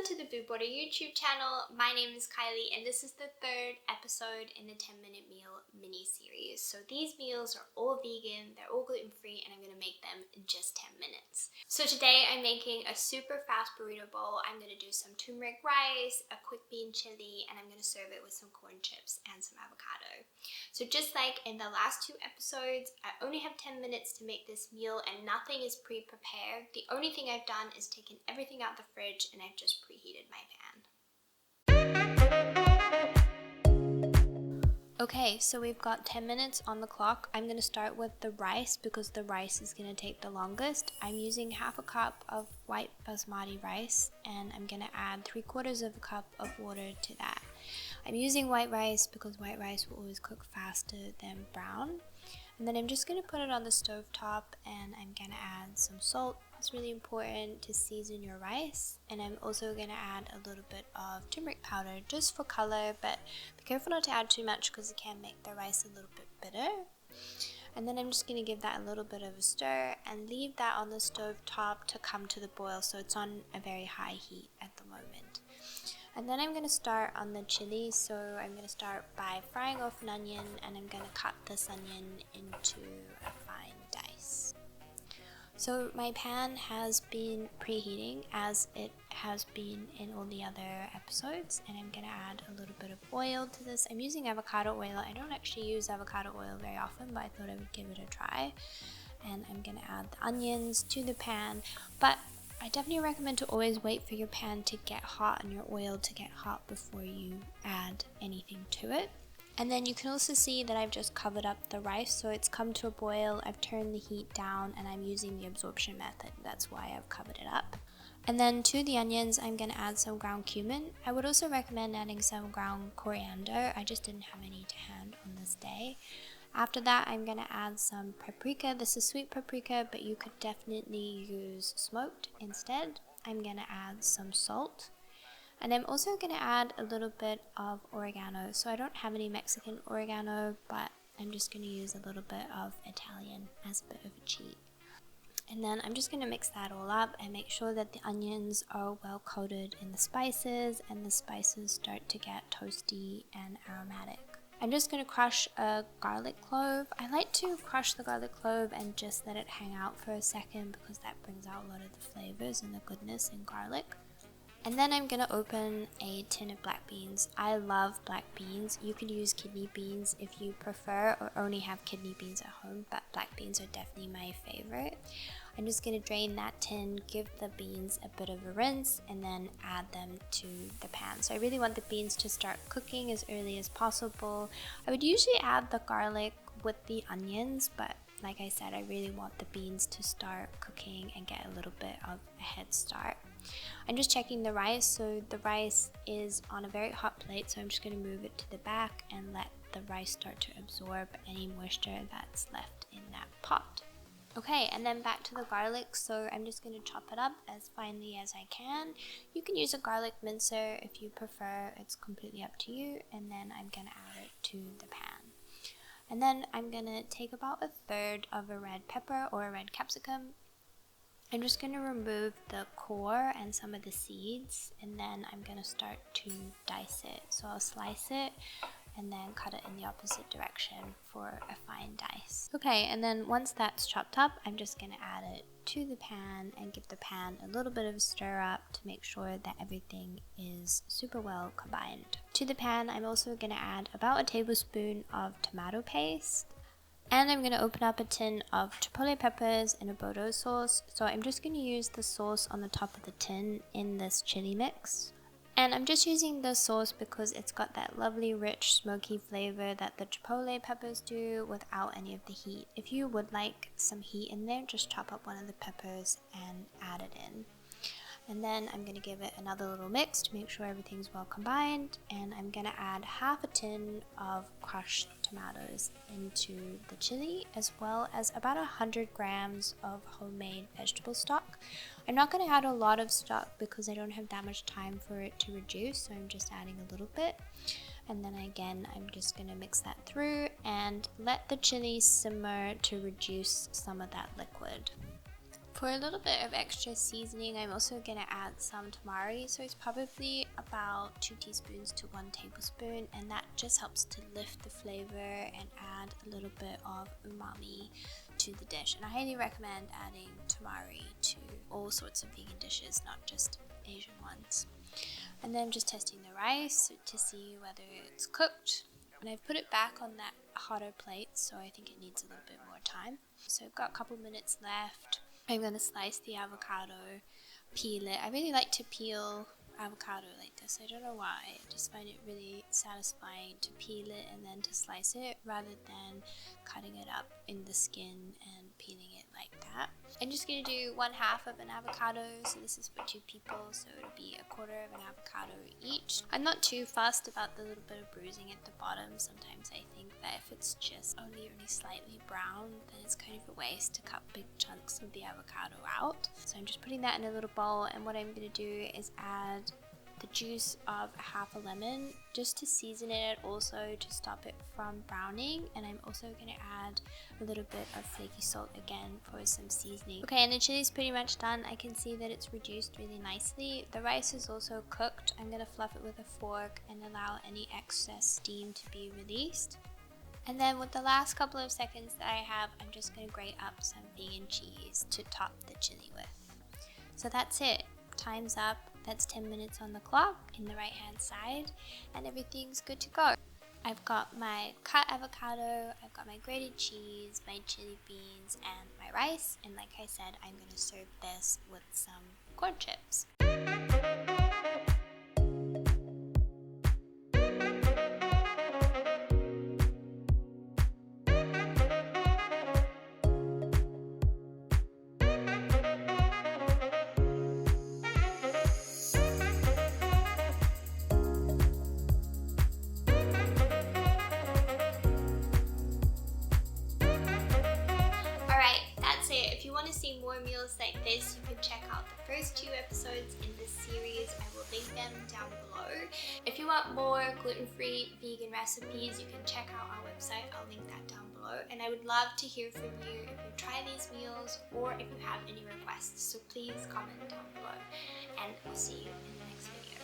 to the BURRITO YouTube channel. My name is Kylie and this is the third episode in the 10-minute meal mini-series. So these meals are all vegan, they're all gluten-free, and I'm going to make them in just 10 minutes. So today I'm making a super fast burrito bowl. I'm going to do some turmeric rice, a quick bean chili, and I'm going to serve it with some corn chips and some avocado. So just like in the last two episodes, I only have 10 minutes to make this meal and nothing is pre-prepared. The only thing I've done is taken everything out the fridge and I've just preheated my pan. Okay, so we've got 10 minutes on the clock. I'm going to start with the rice because the rice is going to take the longest. I'm using half a cup of white basmati rice and I'm going to add 3/4 of a cup of water to that. I'm using white rice because white rice will always cook faster than brown. And then I'm just going to put it on the stove top and I'm going to add some salt. It's really important to season your rice, and I'm also going to add a little bit of turmeric powder just for color, but be careful not to add too much because it can make the rice a little bit bitter. And then I'm just going to give that a little bit of a stir and leave that on the stove top to come to the boil, so it's on a very high heat at the moment. And then I'm going to start on the chili, so I'm going to start by frying off an onion and I'm going to cut this onion into a fine dice. So my pan has been preheating as it has been in all the other episodes, and I'm going to add a little bit of oil to this. I'm using avocado oil. I don't actually use avocado oil very often, but I thought I would give it a try. And I'm going to add the onions to the pan, but I definitely recommend to always wait for your pan to get hot and your oil to get hot before you add anything to it. And then you can also see that I've just covered up the rice, so it's come to a boil. I've turned the heat down and I'm using the absorption method. That's why I've covered it up. And then to the onions, I'm going to add some ground cumin. I would also recommend adding some ground coriander. I just didn't have any to hand on this day. After that, I'm going to add some paprika. This is sweet paprika, but you could definitely use smoked instead. I'm going to add some salt. And I'm also going to add a little bit of oregano. So I don't have any Mexican oregano, but I'm just going to use a little bit of Italian as a bit of a cheat. And then I'm just going to mix that all up and make sure that the onions are well coated in the spices and the spices start to get toasty and aromatic. I'm just going to crush a garlic clove. I like to crush the garlic clove and just let it hang out for a second because that brings out a lot of the flavors and the goodness in garlic. And then I'm going to open a tin of black beans. I love black beans. You could use kidney beans if you prefer or only have kidney beans at home, but black beans are definitely my favorite. I'm just going to drain that tin, give the beans a bit of a rinse, and then add them to the pan. So I really want the beans to start cooking as early as possible. I would usually add the garlic with the onions, but like I said, I really want the beans to start cooking and get a little bit of a head start. I'm just checking the rice, so the rice is on a very hot plate, so I'm just going to move it to the back and let the rice start to absorb any moisture that's left in that pot. Okay, and then back to the garlic, so I'm just going to chop it up as finely as I can. You can use a garlic mincer if you prefer, it's completely up to you, and then I'm going to add it to the pan. And then I'm going to take about 1/3 of a red pepper or a red capsicum. I'm just going to remove the core and some of the seeds, and then I'm going to start to dice it. So I'll slice it and then cut it in the opposite direction for a fine dice. Okay, and then once that's chopped up, I'm just going to add it to the pan and give the pan a little bit of a stir up to make sure that everything is super well combined. To the pan, I'm also going to add about 1 tablespoon of tomato paste. And I'm going to open up a tin of chipotle peppers and a Bordeaux sauce. So I'm just going to use the sauce on the top of the tin in this chili mix. And I'm just using the sauce because it's got that lovely rich smoky flavor that the chipotle peppers do without any of the heat. If you would like some heat in there, just chop up one of the peppers and add it in. And then I'm going to give it another little mix to make sure everything's well combined. And I'm going to add half a tin of crushed tomatoes into the chili, as well as about 100 grams of homemade vegetable stock. I'm not going to add a lot of stock because I don't have that much time for it to reduce, so I'm just adding a little bit. And then again, I'm just going to mix that through and let the chili simmer to reduce some of that liquid. For a little bit of extra seasoning, I'm also going to add some tamari. So it's probably about 2 teaspoons to 1 tablespoon, and that just helps to lift the flavor and add a little bit of umami to the dish. And I highly recommend adding tamari to all sorts of vegan dishes, not just Asian ones. And then just testing the rice to see whether it's cooked. And I've put it back on that hotter plate, so I think it needs a little bit more time. So I've got a couple minutes left. I'm going to slice the avocado, peel it. I really like to peel avocado like this. I don't know why. I just find it really satisfying to peel it and then to slice it rather than cutting it up in the skin and peeling it like that. I'm just going to do 1/2 of an avocado, so this is for 2 people, so it'll be 1/4 of an avocado each. I'm not too fussed about the little bit of bruising at the bottom. Sometimes I think that if it's just only slightly brown, then it's kind of a waste to cut big chunks of the avocado out. So I'm just putting that in a little bowl, and what I'm going to do is add the juice of 1/2 lemon just to season it, also to stop it from browning. And I'm also going to add a little bit of flaky salt again for some seasoning. Okay, and the chili is pretty much done. I can see that it's reduced really nicely. The rice is also cooked. I'm going to fluff it with a fork and allow any excess steam to be released. And then with the last couple of seconds that I have, I'm just going to grate up some vegan cheese to top the chili with. So that's it. Time's up. That's 10 minutes on the clock in the right hand side, and everything's good to go. I've got my cut avocado, I've got my grated cheese, my chili beans, and my rice. And like I said, I'm going to serve this with some corn chips. If you want to see more meals like this, you can check out the first 2 episodes in this series. I will link them down below. If you want more gluten-free vegan recipes, you can check out our website. I'll link that down below. And I would love to hear from you if you try these meals or if you have any requests. So please comment down below, and I'll see you in the next video.